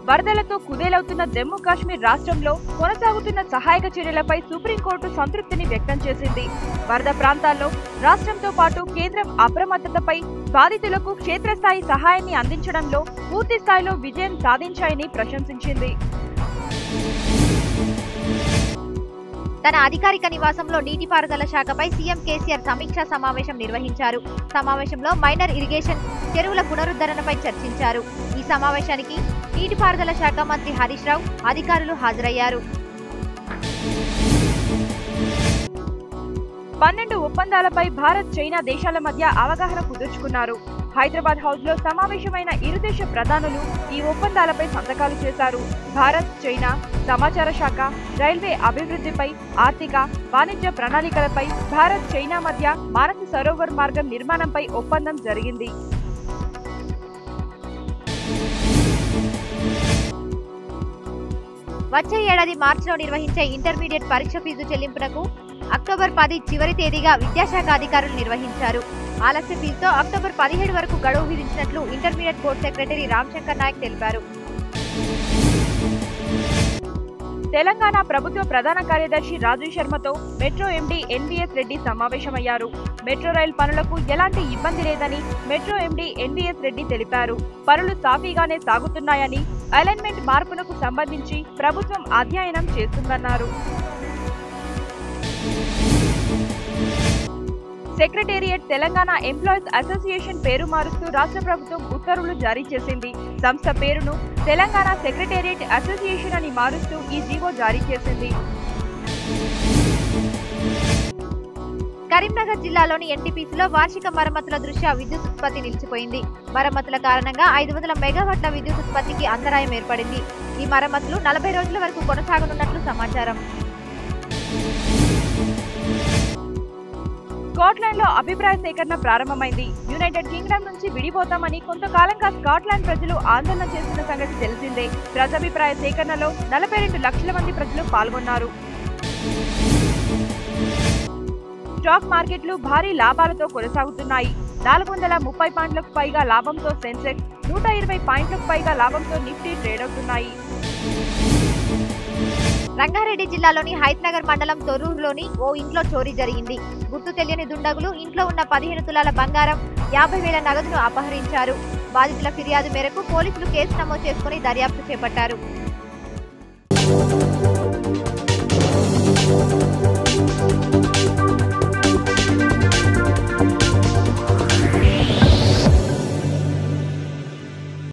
వరదలతో కుదేలవుతున్న జమ్మూ కాశ్మీర్ రాష్ట్రంలో కొనసాగుతున్న సహాయక చర్యలపై సుప్రీంకోర్టు సంతృప్తిని వ్యక్తం చేసింది. వరద ప్రాంతాల్లో రాష్ట్రంతో పాటు కేంద్రం అప్రమత్తతపై బాధితులకు క్షేత్రస్థాయి సహాయాన్ని అందించడంలో పూర్తి స్థాయిలో విజయం సాధించాయని ప్రశంసించింది. తన అధికారిక నివాసంలో నీటిపారుదల శాఖపై సీఎం కేసీఆర్ సమీక్షా సమావేశం నిర్వహించారు. సమావేశంలో మైనర్ ఇరిగేషన్ చెరువుల పునరుద్ధరణపై చర్చించారు. ఈ సమావేశానికి నీటిపారుదల శాఖ మంత్రి హరీష్ రావు అధికారులు హాజరయ్యారు. 12 ఒప్పందాలపై భారత్ చైనా దేశాల మధ్య అవగాహన కుదుర్చుకున్నారు. హైదరాబాద్ హౌస్ లో సమావేశమైన ఇరు దేశ ప్రధానులు ఈ ఒప్పందాలపై సంతకాలు చేశారు. భారత్ చైనా సమాచార శాఖ, రైల్వే అభివృద్ధిపై, ఆర్థిక వాణిజ్య ప్రణాళికలపై, భారత్ చైనా మధ్య మానస సరోవర్ మార్గం నిర్మాణంపై ఒప్పందం జరిగింది. వచ్చే ఏడాది మార్చిలో నిర్వహించే ఇంటర్మీడియట్ పరీక్ష ఫీజు చెల్లింపునకు అక్టోబర్ 10 చివరి తేదీగా విద్యాశాఖ అధికారులు నిర్వహించారు. ఆలస్య ఫీజుతో అక్టోబర్ 17 వరకు గడువు విధించినట్లు intermediate board secretary Ramashankar Nayak తెలిపారు. తెలంగాణ ప్రభుత్వ ప్రధాన కార్యదర్శి రాజు శర్మతో మెట్రో ఎండీ ఎన్వీఎస్ రెడ్డి సమావేశమయ్యారు. మెట్రో రైల్ పనులకు ఎలాంటి ఇబ్బంది లేదని మెట్రో ఎండీ ఎన్వీఎస్ రెడ్డి తెలిపారు. పనులు సాఫీగానే సాగుతున్నాయని, అలైన్మెంట్ మార్పునకు సంబంధించి ప్రభుత్వం అధ్యయనం చేస్తుందన్నారు. సెక్రటేరియట్ తెలంగాణ ఎంప్లాయీస్ అసోసియేషన్ పేరు మారుస్తూ రాష్ట్ర ప్రభుత్వం ఉత్తర్వులు జారీ చేసింది. సంస్థ పేరును తెలంగాణ సెక్రటేరియట్ అసోసియేషన్ అని మారుస్తూ ఈ జీవో జారీ చేసింది. కరీంనగర్ జిల్లాలోని ఎన్టీపీసీలో వార్షిక మరమ్మతుల దృష్ట్యా విద్యుత్ ఉత్పత్తి నిలిచిపోయింది. మరమ్మతుల కారణంగా 500 మెగావాట్ల విద్యుత్ ఉత్పత్తికి అంతరాయం ఏర్పడింది. ఈ మరమ్మతులు 40 రోజుల వరకు కొనసాగనున్నట్లు సమాచారం. స్కాట్లాండ్ లో అభిప్రాయ సేకరణ ప్రారంభమైంది. యునైటెడ్ కింగ్డమ్ నుంచి విడిపోతామని కొంతకాలంగా స్కాట్లాండ్ ప్రజలు ఆందోళన చేస్తున్న సంగతి తెలిసిందే. ప్రజాభిప్రాయ సేకరణలో 42 లక్షల మంది ప్రజలు పాల్గొన్నారు. స్టాక్ మార్కెట్లు భారీ లాభాలతో కొనసాగుతున్నాయి. 430 పాయింట్లకు పైగా లాభంతో సెన్సెక్స్, 120 పాయింట్లకు పైగా లాభంతో నిఫ్టీ ట్రేడ్ అవుతున్నాయి. రంగారెడ్డి జిల్లాలోని హైత్నగర్ మండలం తొర్రూరులోని ఓ ఇంట్లో చోరీ జరిగింది. గుర్తు తెలియని దుండగులు ఇంట్లో ఉన్న 15 తులాల బంగారం, 50,000 నగదును అపహరించారు. బాధితుల ఫిర్యాదు మేరకు పోలీసులు కేసు నమోదు చేసుకుని దర్యాప్తు చేపట్టారు.